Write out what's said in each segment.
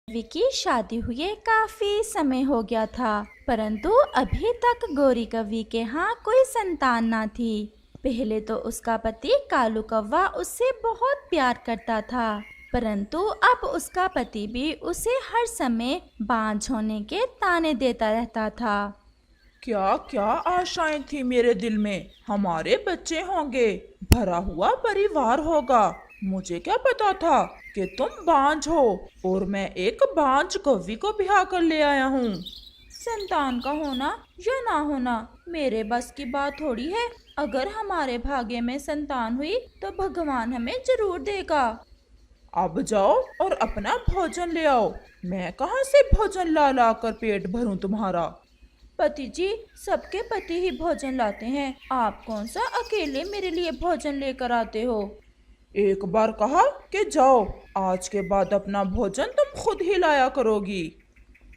गौरी की शादी हुए काफी समय हो गया था, परंतु अभी तक गौरी कव्वी के यहाँ कोई संतान ना थी। पहले तो उसका पति कालू कौवा उससे बहुत प्यार करता था, परंतु अब उसका पति भी उसे हर समय बांझ होने के ताने देता रहता था। क्या क्या आशाएं थी मेरे दिल में। हमारे बच्चे होंगे, भरा हुआ परिवार होगा। मुझे क्या पता था कि तुम बांझ हो और मैं एक बांझ कौवी को ब्याह कर ले आया हूँ। संतान का होना या ना होना मेरे बस की बात थोड़ी है। अगर हमारे भाग्य में संतान हुई तो भगवान हमें जरूर देगा। अब जाओ और अपना भोजन ले आओ। मैं कहाँ से भोजन ला ला कर पेट भरूं तुम्हारा। पति जी, सबके पति ही भोजन लाते हैं, आप कौन सा अकेले मेरे लिए भोजन लेकर आते हो। एक बार कहा कि जाओ, आज के बाद अपना भोजन तुम खुद ही लाया करोगी।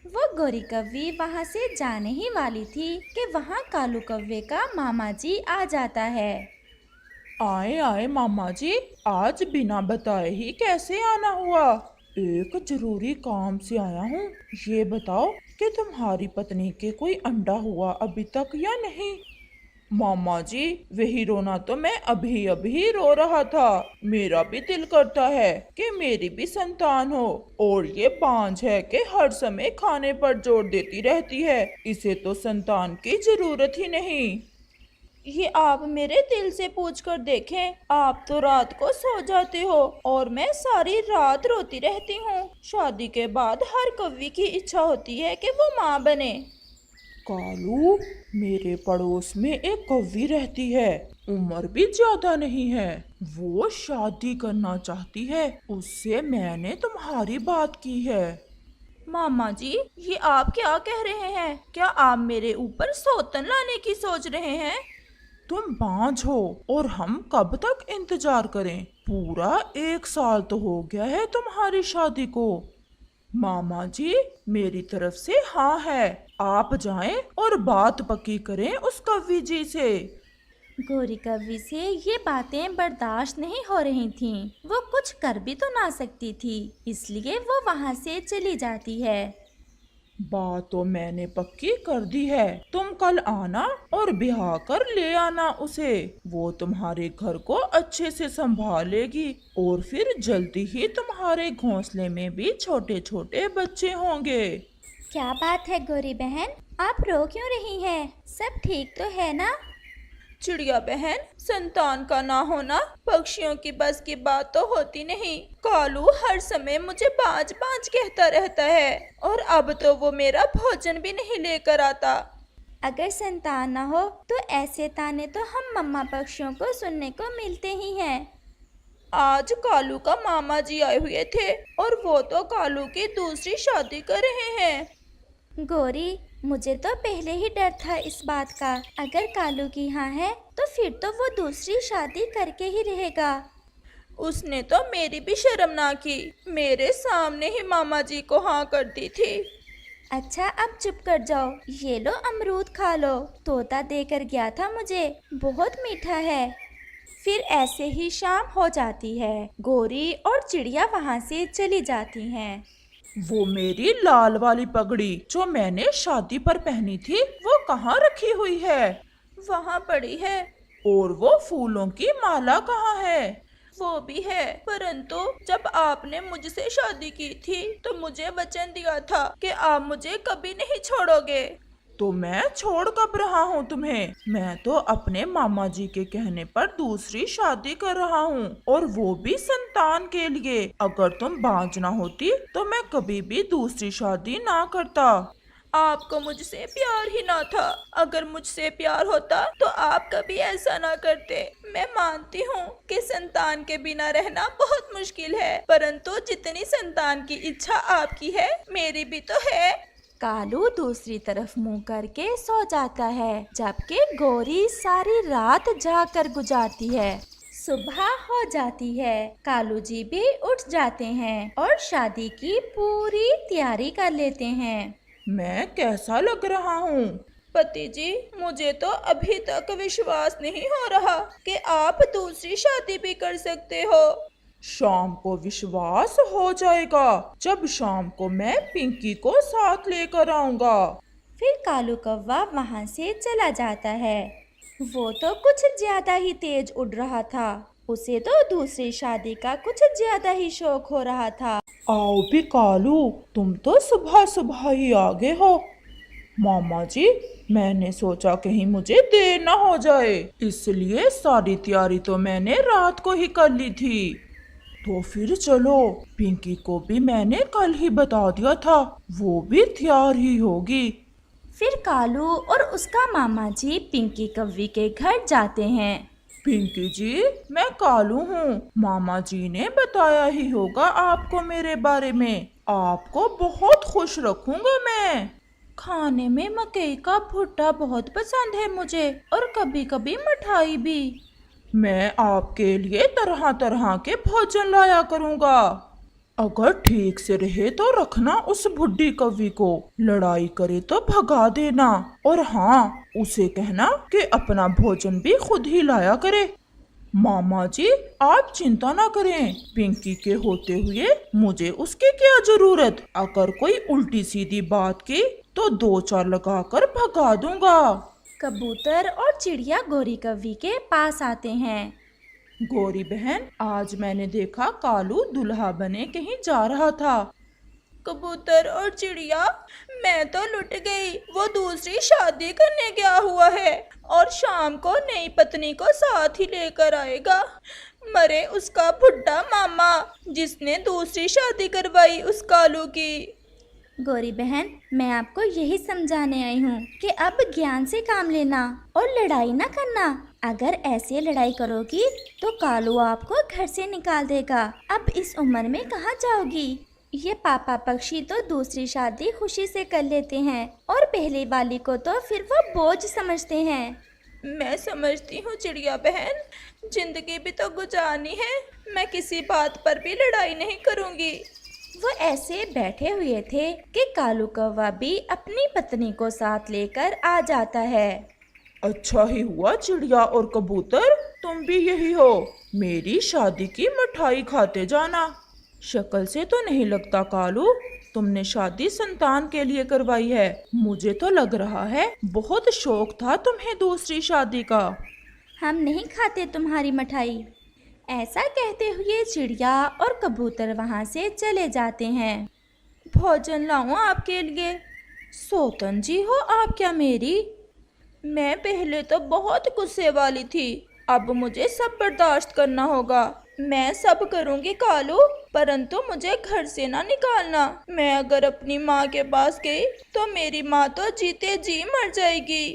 वो गौरी कव्वी वहाँ से जाने ही वाली थी कि वहाँ कालू कव्वे का मामा जी आ जाता है। आए आए मामा जी, आज बिना बताए ही कैसे आना हुआ। एक जरूरी काम से आया हूँ। ये बताओ कि तुम्हारी पत्नी के कोई अंडा हुआ अभी तक या नहीं। मामा जी, वही रोना तो मैं अभी अभी रो रहा था। मेरा भी दिल करता है कि मेरी भी संतान हो, और ये बांझ है कि हर समय खाने पर जोर देती रहती है। इसे तो संतान की जरूरत ही नहीं। ये आप मेरे दिल से पूछ कर देखें, आप तो रात को सो जाते हो और मैं सारी रात रोती रहती हूँ। शादी के बाद हर कव्वी की इच्छा होती है कि वो माँ बने। कालू, मेरे पड़ोस में एक कौवी रहती है। उम्र भी ज्यादा नहीं है। वो शादी करना चाहती है। उससे मैंने तुम्हारी बात की है। मामा जी, ये आप क्या कह रहे हैं? क्या आप मेरे ऊपर सौतन लाने की सोच रहे हैं? तुम बांझ हो और हम कब तक इंतजार करें। पूरा 1 साल तो हो गया है तुम्हारी शादी को। मामा जी, मेरी तरफ से हाँ है। आप जाएं और बात पक्की करें उस कवि जी से। गौरी कव्वी से ये बातें बर्दाश्त नहीं हो रही थीं। वो कुछ कर भी तो ना सकती थी, इसलिए वो वहाँ से चली जाती है। बात तो मैंने पक्की कर दी है। तुम कल आना और ब्याह कर ले आना उसे। वो तुम्हारे घर को अच्छे से संभालेगी और फिर जल्दी ही तुम्हारे घोंसले में भी छोटे छोटे बच्चे होंगे। क्या बात है गौरी बहन, आप रो क्यों रही हैं? सब ठीक तो है ना? चिड़िया बहन, संतान का ना होना पक्षियों की बस की बात तो होती नहीं। कालू हर समय मुझे बाज बाज कहता रहता है और अब तो वो मेरा भोजन भी नहीं लेकर आता। अगर संतान ना हो तो ऐसे ताने तो हम मम्मा पक्षियों को सुनने को मिलते ही हैं। आज कालू का मामा जी आए हुए थे और वो तो कालू की दूसरी शादी कर रहे हैं। गौरी, मुझे तो पहले ही डर था इस बात का। अगर कालू की हाँ है तो फिर तो वो दूसरी शादी करके ही रहेगा। उसने तो मेरी भी शर्म ना की, मेरे सामने ही मामा जी को हाँ कर दी थी। अच्छा, अब चुप कर जाओ। ये लो अमरूद खा लो, तोता देकर गया था मुझे, बहुत मीठा है। फिर ऐसे ही शाम हो जाती है। गौरी और चिड़िया वहाँ से चली जाती हैं। वो मेरी लाल वाली पगड़ी जो मैंने शादी पर पहनी थी, वो कहाँ रखी हुई है? वहाँ पड़ी है। और वो फूलों की माला कहाँ है? वो भी है, परंतु जब आपने मुझसे शादी की थी तो मुझे वचन दिया था कि आप मुझे कभी नहीं छोड़ोगे। तो मैं छोड़ कब रहा हूँ तुम्हें? मैं तो अपने मामा जी के कहने पर दूसरी शादी कर रहा हूँ, और वो भी संतान के लिए। अगर तुम बांझ ना होती तो मैं कभी भी दूसरी शादी ना करता। आपको मुझसे प्यार ही ना था। अगर मुझसे प्यार होता तो आप कभी ऐसा ना करते। मैं मानती हूँ कि संतान के बिना रहना बहुत मुश्किल है, परंतु जितनी संतान की इच्छा आपकी है, मेरी भी तो है। कालू दूसरी तरफ मुंह करके सो जाता है, जबकि गौरी सारी रात जाकर गुजारती है। सुबह हो जाती है, कालू जी भी उठ जाते हैं और शादी की पूरी तैयारी कर लेते हैं। मैं कैसा लग रहा हूँ? पति जी, मुझे तो अभी तक विश्वास नहीं हो रहा कि आप दूसरी शादी भी कर सकते हो। शाम को विश्वास हो जाएगा जब शाम को मैं पिंकी को साथ लेकर आऊंगा। फिर कालू कौवा वहाँ से चला जाता है। वो तो कुछ ज्यादा ही तेज उड़ रहा था। उसे तो दूसरी शादी का कुछ ज्यादा ही शौक हो रहा था। आओ भी कालू, तुम तो सुबह सुबह ही आ गए हो। मामा जी, मैंने सोचा कहीं मुझे देर ना हो जाए, इसलिए सारी तैयारी तो मैंने रात को ही कर ली थी। तो फिर चलो, पिंकी को भी मैंने कल ही बता दिया था, वो भी तैयार ही होगी। फिर कालू और उसका मामा जी पिंकी कौवी के घर जाते हैं। पिंकी जी, मैं कालू हूँ। मामा जी ने बताया ही होगा आपको मेरे बारे में। आपको बहुत खुश रखूंगा मैं। खाने में मकई का भुट्टा बहुत पसंद है मुझे, और कभी कभी मिठाई भी। मैं आपके लिए तरह तरह के भोजन लाया करूंगा। अगर ठीक से रहे तो रखना उस बुढ़ी कौवी को, लड़ाई करे तो भगा देना। और हाँ, उसे कहना कि अपना भोजन भी खुद ही लाया करे। मामा जी, आप चिंता ना करें, पिंकी के होते हुए मुझे उसकी क्या जरूरत। अगर कोई उल्टी सीधी बात की तो 2-4 लगाकर भगा दूंगा। कबूतर और चिड़िया गोरी कौवी के पास आते हैं। गोरी बहन, आज मैंने देखा कालू दुल्हा बने कहीं जा रहा था। कबूतर और चिड़िया, मैं तो लुट गई। वो दूसरी शादी करने गया हुआ है और शाम को नई पत्नी को साथ ही लेकर आएगा। मरे उसका बुढ़ा मामा जिसने दूसरी शादी करवाई उस कालू की। गौरी बहन, मैं आपको यही समझाने आई हूँ कि अब ज्ञान से काम लेना और लड़ाई ना करना। अगर ऐसे लड़ाई करोगी तो कालू आपको घर से निकाल देगा। अब इस उम्र में कहाँ जाओगी। ये पापा पक्षी तो दूसरी शादी खुशी से कर लेते हैं और पहले वाली को तो फिर वो बोझ समझते हैं। मैं समझती हूँ चिड़िया बहन, जिंदगी भी तो गुजारनी है। मैं किसी बात पर भी लड़ाई नहीं करूँगी। वो ऐसे बैठे हुए थे कि कालू कौवा भी अपनी पत्नी को साथ लेकर आ जाता है। अच्छा ही हुआ चिड़िया और कबूतर, तुम भी यही हो। मेरी शादी की मिठाई खाते जाना। शक्ल से तो नहीं लगता कालू तुमने शादी संतान के लिए करवाई है। मुझे तो लग रहा है बहुत शौक था तुम्हें दूसरी शादी का। हम नहीं खाते तुम्हारी मिठाई। ऐसा कहते हुए चिड़िया और कबूतर वहाँ से चले जाते हैं। भोजन लाऊं आपके लिए? सोतन जी हो आप क्या मेरी? मैं पहले तो बहुत गुस्से वाली थी, अब मुझे सब बर्दाश्त करना होगा। मैं सब करूँगी कालू, परंतु मुझे घर से ना निकालना। मैं अगर अपनी माँ के पास गई तो मेरी माँ तो जीते जी मर जाएगी।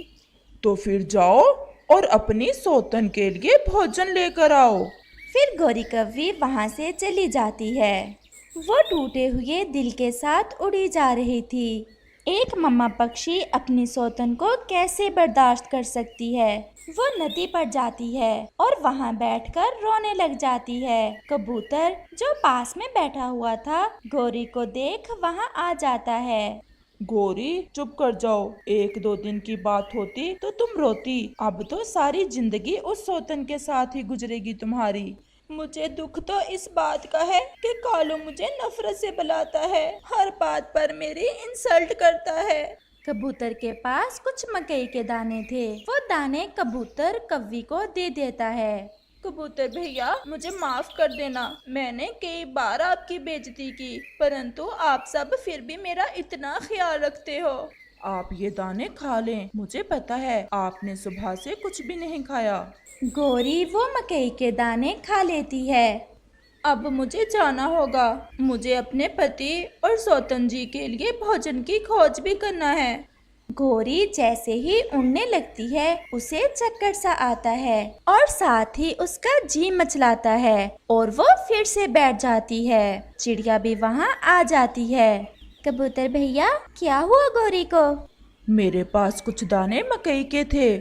तो फिर जाओ और अपनी सोतन के लिए भोजन लेकर आओ। फिर गोरी कौवी वहाँ से चली जाती है। वो टूटे हुए दिल के साथ उड़ी जा रही थी। एक मम्मा पक्षी अपनी सोतन को कैसे बर्दाश्त कर सकती है। वो नदी पर जाती है और वहाँ बैठकर रोने लग जाती है। कबूतर जो पास में बैठा हुआ था गोरी को देख वहाँ आ जाता है। गोरी, चुप कर जाओ। 1-2 दिन की बात होती तो तुम रोती, अब तो सारी जिंदगी उस सोतन के साथ ही गुजरेगी तुम्हारी। मुझे दुख तो इस बात का है कि कालू मुझे नफरत से बुलाता है, हर बात पर मेरी इंसल्ट करता है। कबूतर के पास कुछ मकई के दाने थे। वो दाने कबूतर कौवी को दे देता है। कबूतर भैया, मुझे माफ कर देना, मैंने कई बार आपकी बेइज्जती की, परंतु आप सब फिर भी मेरा इतना ख्याल रखते हो। आप ये दाने खा लें, मुझे पता है आपने सुबह से कुछ भी नहीं खाया। गोरी वो मकई के दाने खा लेती है। अब मुझे जाना होगा, मुझे अपने पति और सोतन जी के लिए भोजन की खोज भी करना है। गोरी जैसे ही उड़ने लगती है उसे चक्कर सा आता है और साथ ही उसका जी मचलाता है और वो फिर से बैठ जाती है। चिड़िया भी वहाँ आ जाती है। कबूतर भैया, क्या हुआ गोरी को? मेरे पास कुछ दाने मकई के थे,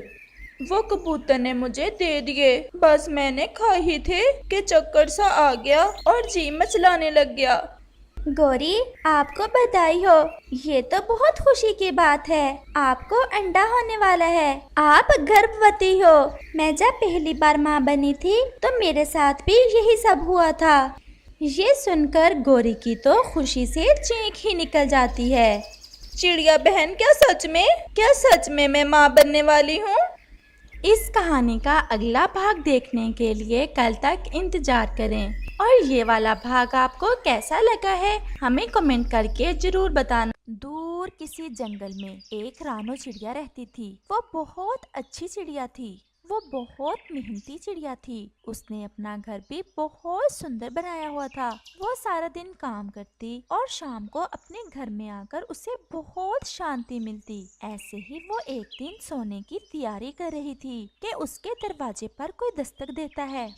वो कबूतर ने मुझे दे दिए। बस मैंने खा ही थे कि चक्कर सा आ गया और जी मचलाने लग गया। गौरी, आपको बधाई हो। ये तो बहुत खुशी की बात है। आपको अंडा होने वाला है। आप गर्भवती हो। मैं जब पहली बार माँ बनी थी तो मेरे साथ भी यही सब हुआ था। ये सुनकर गौरी की तो खुशी से चीख ही निकल जाती है। चिड़िया बहन, क्या सच में मैं माँ बनने वाली हूँ? इस कहानी का अगला भाग देखने के लिए कल तक इंतजार करें। और ये वाला भाग आपको कैसा लगा है हमें कमेंट करके जरूर बताना। दूर किसी जंगल में एक रानो चिड़िया रहती थी। वो बहुत अच्छी चिड़िया थी। वो बहुत मेहनती चिड़िया थी। उसने अपना घर भी बहुत सुंदर बनाया हुआ था। वो सारा दिन काम करती और शाम को अपने घर में आकर उसे बहुत शांति मिलती। ऐसे ही वो एक दिन सोने की तैयारी कर रही थी कि उसके दरवाजे पर कोई दस्तक देता है।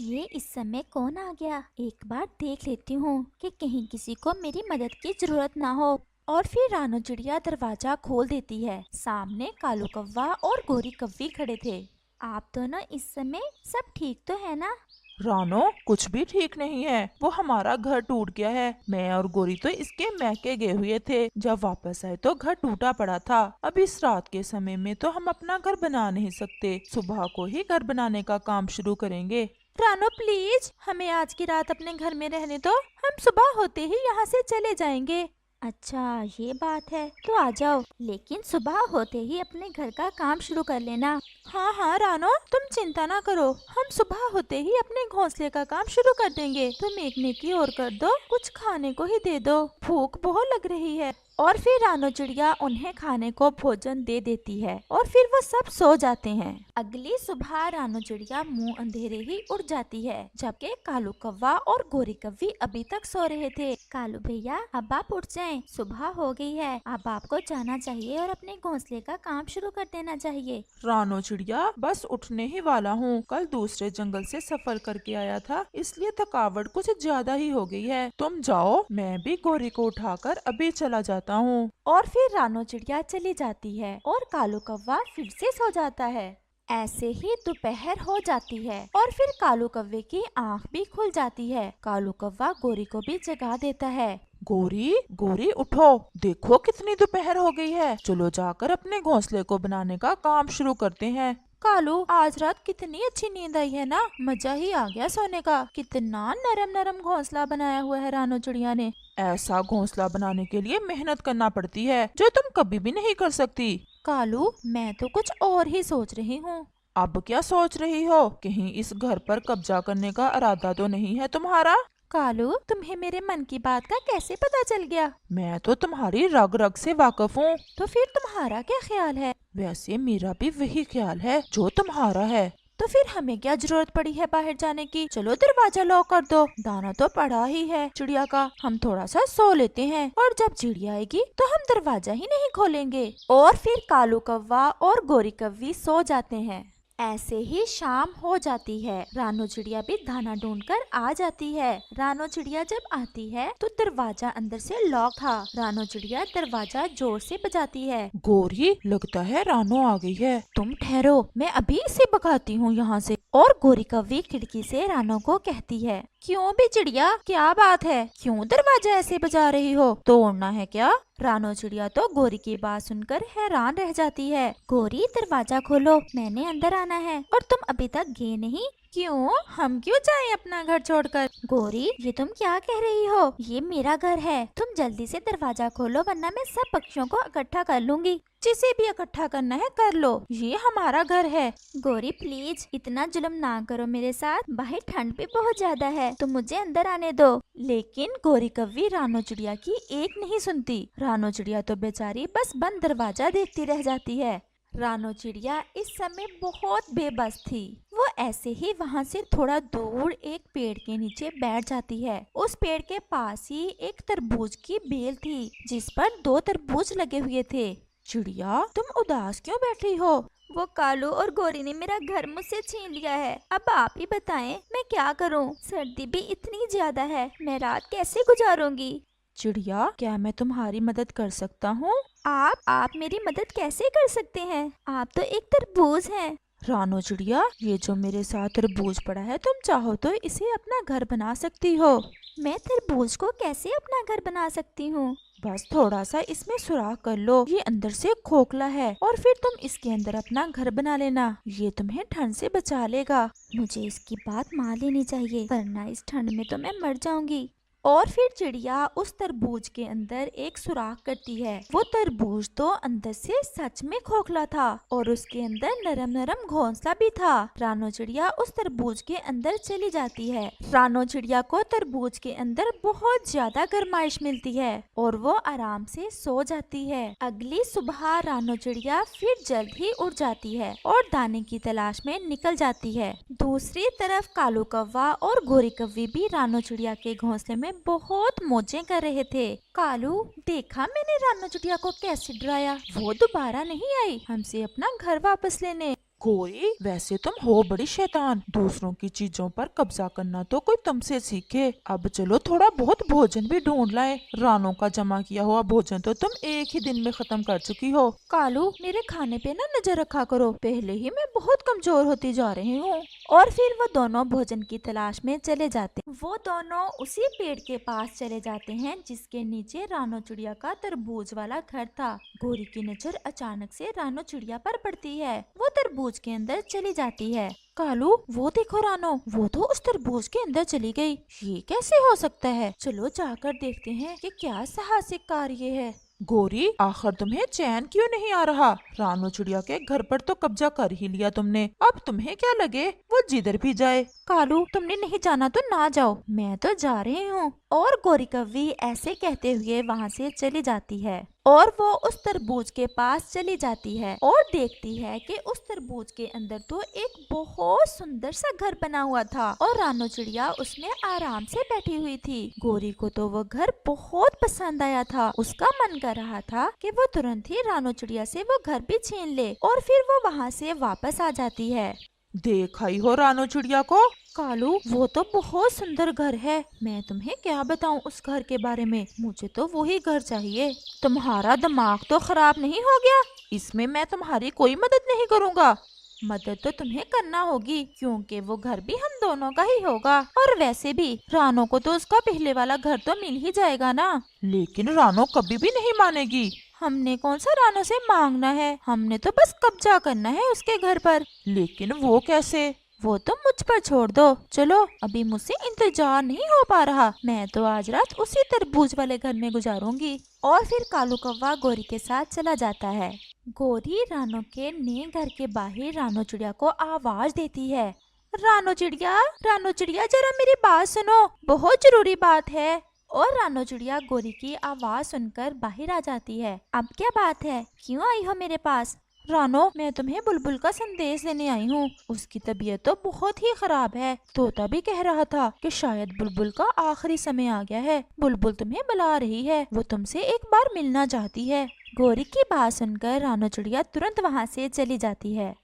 ये इस समय कौन आ गया? एक बार देख लेती हूँ कि कहीं किसी को मेरी मदद की जरूरत ना हो। और फिर रानो चिड़िया दरवाजा खोल देती है। सामने कालू कौवा और गोरी कव्वी खड़े थे। आप दोनों इस समय सब ठीक तो है ना? रानो, कुछ भी ठीक नहीं है। वो हमारा घर टूट गया है। मैं और गोरी तो इसके मैके गए हुए थे। जब वापस आए तो घर टूटा पड़ा था। अब इस रात के समय में तो हम अपना घर बना नहीं सकते। सुबह को ही घर बनाने का काम शुरू करेंगे। रानो प्लीज, हमें आज की रात अपने घर में रहने दो। हम सुबह होते ही यहाँ से चले जाएंगे। अच्छा, ये बात है तो आ जाओ, लेकिन सुबह होते ही अपने घर का काम शुरू कर लेना। हाँ हाँ रानो, तुम चिंता ना करो। हम सुबह होते ही अपने घोंसले का काम शुरू कर देंगे। तुम एक नेकी और कर दो, कुछ खाने को ही दे दो। भूख बहुत लग रही है। और फिर रानो चिड़िया उन्हें खाने को भोजन दे देती है और फिर वो सब सो जाते हैं। अगली सुबह रानो चिड़िया मुंह अंधेरे ही उठ जाती है, जबकि कालू कौवा और गोरी कव्वी अभी तक सो रहे थे। कालू भैया, अब आप उठ जाएं, सुबह हो गई है। अब आपको जाना चाहिए और अपने घोंसले का काम शुरू कर देना चाहिए। रानो चिड़िया, बस उठने ही वाला हूँ। कल दूसरे जंगल से सफर करके आया था, इसलिए थकावट कुछ ज्यादा ही हो गई है। तुम जाओ, मैं भी गोरी को उठाकर अभी चला जाता हूँ। और फिर रानो चिड़िया चली जाती है और कालू कौवा फिर से सो जाता है। ऐसे ही दोपहर हो जाती है और फिर कालू कौवे की आंख भी खुल जाती है। कालू कौवा गोरी को भी जगा देता है। गोरी, गोरी उठो, देखो कितनी दोपहर हो गई है। चलो जाकर अपने घोंसले को बनाने का काम शुरू करते हैं। कालू, आज रात कितनी अच्छी नींद आई है ना। मजा ही आ गया सोने का। कितना नरम नरम घोंसला बनाया हुआ है रानो चिड़िया ने। ऐसा घोंसला बनाने के लिए मेहनत करना पड़ती है, जो तुम कभी भी नहीं कर सकती। कालू, मैं तो कुछ और ही सोच रही हूँ। अब क्या सोच रही हो? कहीं इस घर पर कब्जा करने का इरादा तो नहीं है तुम्हारा? कालू, तुम्हें मेरे मन की बात का कैसे पता चल गया? मैं तो तुम्हारी रग रग से वाकिफ हूँ। तो फिर तुम्हारा क्या ख्याल है? वैसे मेरा भी वही ख्याल है जो तुम्हारा है। तो फिर हमें क्या जरूरत पड़ी है बाहर जाने की? चलो दरवाजा लॉक कर दो। दाना तो पड़ा ही है चिड़िया का। हम थोड़ा सा सो लेते हैं और जब चिड़िया आएगी तो हम दरवाजा ही नहीं खोलेंगे। और फिर कालू कौवा और गोरी कव्वी सो जाते हैं। ऐसे ही शाम हो जाती है। रानो चिड़िया भी दाना ढूंढकर आ जाती है। रानो चिड़िया जब आती है तो दरवाजा अंदर से लॉक था। रानो चिड़िया दरवाजा जोर से बजाती है। गोरी, लगता है रानो आ गई है। तुम ठहरो, मैं अभी इसे भगाती हूँ यहाँ से। और गोरी कव्वी खिड़की से रानो को कहती है, क्यों भी चिड़िया, क्या बात है? क्यों दरवाजा ऐसे बजा रही हो? तोड़ना है क्या? रानो चिड़िया तो गोरी की बात सुनकर हैरान रह जाती है। गोरी, दरवाजा खोलो, मैंने अंदर आना है और तुम अभी तक गए नहीं। क्यों? हम क्यों जाएं अपना घर छोड़कर? गोरी, ये तुम क्या कह रही हो? ये मेरा घर है। तुम जल्दी से दरवाजा खोलो, वरना मैं सब पक्षियों को इकट्ठा कर लूंगी। जिसे भी इकट्ठा करना है कर लो, ये हमारा घर है। गोरी प्लीज, इतना जुल्म ना करो मेरे साथ। बाहर ठंड भी बहुत ज्यादा है, तो मुझे अंदर आने दो। लेकिन गोरी कव्वी रानो चिड़िया की एक नहीं सुनती। रानो चिड़िया तो बेचारी बस बंद दरवाजा देखती रह जाती है। रानो चिड़िया इस समय बहुत बेबस थी। वो ऐसे ही वहाँ से थोड़ा दूर एक पेड़ के नीचे बैठ जाती है। उस पेड़ के पास ही एक तरबूज की बेल थी, जिस पर 2 तरबूज लगे हुए थे। चिड़िया, तुम उदास क्यों बैठी हो? वो कालू और गोरी ने मेरा घर मुझसे छीन लिया है। अब आप ही बताएं, मैं क्या करूं? सर्दी भी इतनी ज्यादा है, मैं रात कैसे गुजारूंगी? चिड़िया, क्या मैं तुम्हारी मदद कर सकता हूँ? आप मेरी मदद कैसे कर सकते हैं? आप तो एक तरबूज हैं। रानो चिड़िया, ये जो मेरे साथ तरबूज पड़ा है, तुम चाहो तो इसे अपना घर बना सकती हो। मैं तरबूज को कैसे अपना घर बना सकती हूँ? बस थोड़ा सा इसमें सुराख कर लो, ये अंदर से खोखला है, और फिर तुम इसके अंदर अपना घर बना लेना। ये तुम्हें ठंड से बचा लेगा। मुझे इसकी बात मान लेनी चाहिए, वरना इस ठंड में तो मैं मर जाऊंगी। और फिर चिड़िया उस तरबूज के अंदर एक सुराख करती है। वो तरबूज तो अंदर से सच में खोखला था और उसके अंदर नरम नरम घोंसला भी था। रानो चिड़िया उस तरबूज के अंदर चली जाती है। रानो चिड़िया को तरबूज के अंदर बहुत ज्यादा गर्माइश मिलती है और वो आराम से सो जाती है। अगली सुबह रानो चिड़िया फिर जल्द ही उड़ जाती है और दाने की तलाश में निकल जाती है। दूसरी तरफ कालू कौवा और गोरी कौवी भी रानो चिड़िया के घोंसले में बहुत मौजें कर रहे थे। कालू, देखा मैंने रानो चिड़िया को कैसे डराया? वो दोबारा नहीं आई हमसे अपना घर वापस लेने। गोरी, वैसे तुम हो बड़ी शैतान, दूसरों की चीजों पर कब्जा करना तो कोई तुमसे सीखे। अब चलो थोड़ा बहुत भोजन भी ढूंढ लाए। रानों का जमा किया हुआ भोजन तो तुम एक ही दिन में खत्म कर चुकी हो। कालू, मेरे खाने पे ना नजर रखा करो, पहले ही मैं बहुत कमजोर होती जा रही हूँ। और फिर वो दोनों भोजन की तलाश में चले जाते। वो दोनों उसी पेड़ के पास चले जाते हैं जिसके नीचे रानो चिड़िया का तरबूज वाला घर था। गोरी की नजर अचानक से रानो चिड़िया पर पड़ती है। वो तरबूज के अंदर चली जाती है। कालू, वो देखो रानो, वो तो उस तरबूज के अंदर चली गई। ये कैसे हो सकता है? चलो जाकर देखते हैं कि क्या साहसिक कार्य है। गोरी, आखिर तुम्हें चैन क्यों नहीं आ रहा? रानो चिड़िया के घर पर तो कब्जा कर ही लिया तुमने, अब तुम्हें क्या लगे वो जिधर भी जाए। कालू, तुमने नहीं जाना तो ना जाओ, मैं तो जा रही हूँ। और गोरी कौवी ऐसे कहते हुए वहाँ से चली जाती है और वो उस तरबूज के पास चली जाती है और देखती है कि उस तरबूज के अंदर तो एक बहुत सुंदर सा घर बना हुआ था और रानो चिड़िया उसमें आराम से बैठी हुई थी। गोरी को तो वो घर बहुत पसंद आया था। उसका मन कर रहा था कि वो तुरंत ही रानो चिड़िया से वो घर भी छीन ले और फिर वो वहाँ से वापस आ जाती है। देखा ही हो रानो चिड़िया को। कालू, वो तो बहुत सुंदर घर है, मैं तुम्हें क्या बताऊं उस घर के बारे में। मुझे तो वही घर चाहिए। तुम्हारा दिमाग तो खराब नहीं हो गया? इसमें मैं तुम्हारी कोई मदद नहीं करूंगा। मदद तो तुम्हें करना होगी क्योंकि वो घर भी हम दोनों का ही होगा। और वैसे भी रानो को तो उसका पहले वाला घर तो मिल ही जाएगा ना। लेकिन रानो कभी भी नहीं मानेगी। हमने कौन सा रानो से मांगना है, हमने तो बस कब्जा करना है उसके घर पर। लेकिन वो कैसे? वो तो मुझ पर छोड़ दो। चलो, अभी मुझसे इंतजार नहीं हो पा रहा, मैं तो आज रात उसी तरबूज वाले घर में गुजारूंगी। और फिर कालू कौवा गोरी के साथ चला जाता है। गोरी रानो के नए घर के बाहर रानो चिड़िया को आवाज देती है। रानो चिड़िया, रानो चिड़िया, जरा मेरी बात सुनो, बहुत जरूरी बात है। और रानो चिड़िया गोरी की आवाज सुनकर बाहर आ जाती है। अब क्या बात है, क्यों आई हो मेरे पास? रानो, मैं तुम्हें बुलबुल का संदेश देने आई हूँ। उसकी तबीयत तो बहुत ही खराब है। तोता भी कह रहा था कि शायद बुलबुल का आखिरी समय आ गया है। बुलबुल तुम्हें बुला रही है, वो तुमसे एक बार मिलना चाहती है। गोरी की बात सुनकर रानो चिड़िया तुरंत वहाँ से चली जाती है।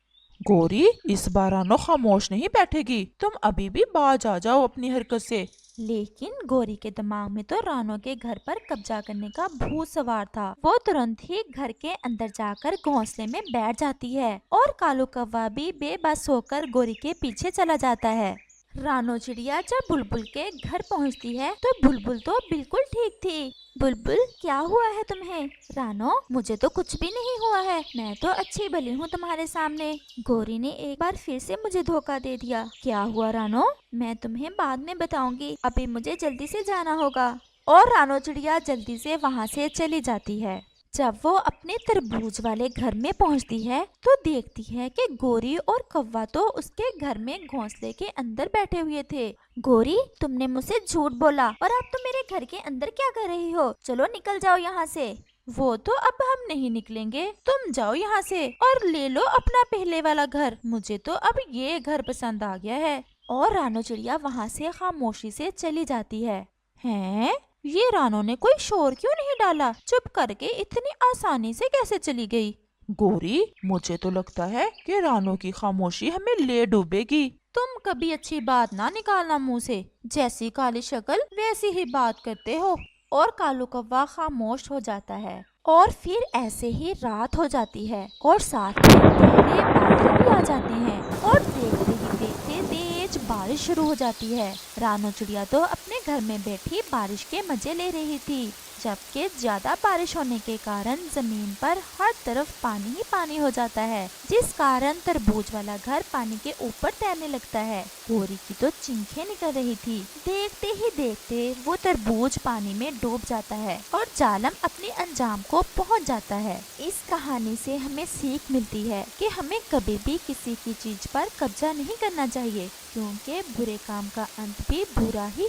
गोरी, इस बार रानो खामोश नहीं बैठेगी, तुम अभी भी बाज आ जाओ अपनी हरकत से। लेकिन गोरी के दिमाग में तो रानो के घर पर कब्जा करने का भूत सवार था। वो तुरंत ही घर के अंदर जाकर घोंसले में बैठ जाती है और कालू कौवा भी बेबस होकर गोरी के पीछे चला जाता है। रानो चिड़िया जब बुलबुल के घर पहुंचती है तो बुलबुल तो बिल्कुल ठीक थी। बुलबुल, क्या हुआ है तुम्हें? रानो, मुझे तो कुछ भी नहीं हुआ है, मैं तो अच्छी भली हूँ तुम्हारे सामने। गोरी ने एक बार फिर से मुझे धोखा दे दिया। क्या हुआ रानो? मैं तुम्हें बाद में बताऊंगी, अभी मुझे जल्दी से जाना होगा। और रानो चिड़िया जल्दी से वहाँ से चली जाती है। जब वो अपने तरबूज वाले घर में पहुंचती है तो देखती है कि गोरी और कौवा तो उसके घर में घोंसले के अंदर बैठे हुए थे। गोरी, तुमने मुझसे झूठ बोला और अब तुम मेरे घर के अंदर क्या कर रही हो? चलो निकल जाओ यहाँ से। वो तो अब हम नहीं निकलेंगे, तुम जाओ यहाँ से और ले लो अपना पहले वाला घर। मुझे तो अब ये घर पसंद आ गया है। और रानो चिड़िया वहाँ से खामोशी से चली जाती है। हैं? ये रानो ने कोई शोर क्यों नहीं डाला? चुप करके इतनी आसानी से कैसे चली गई? गोरी, मुझे तो लगता है कि रानो की खामोशी हमें ले डूबेगी। तुम कभी अच्छी बात ना निकालना मुंह से, जैसी काली शक्ल वैसी ही बात करते हो। और कालू कौवा खामोश हो जाता है। और फिर ऐसे ही रात हो जाती है और साथ में गहरे बादल भी आ जाते हैं और देखते ही देखते तेज बारिश शुरू हो जाती है। रानो चिड़िया तो अपने घर में बैठी बारिश के मजे ले रही थी, जबकि ज्यादा बारिश होने के कारण जमीन पर हर तरफ पानी ही पानी हो जाता है, जिस कारण तरबूज वाला घर पानी के ऊपर तैरने लगता है। गोरी की तो चिंखें निकल रही थी। देखते ही देखते वो तरबूज पानी में डूब जाता है और जालम अपने अंजाम को पहुंच जाता है। इस कहानी से हमें सीख मिलती है कि हमें कभी भी किसी की चीज पर कब्जा नहीं करना चाहिए, क्योंकि बुरे काम का अंत भी बुरा ही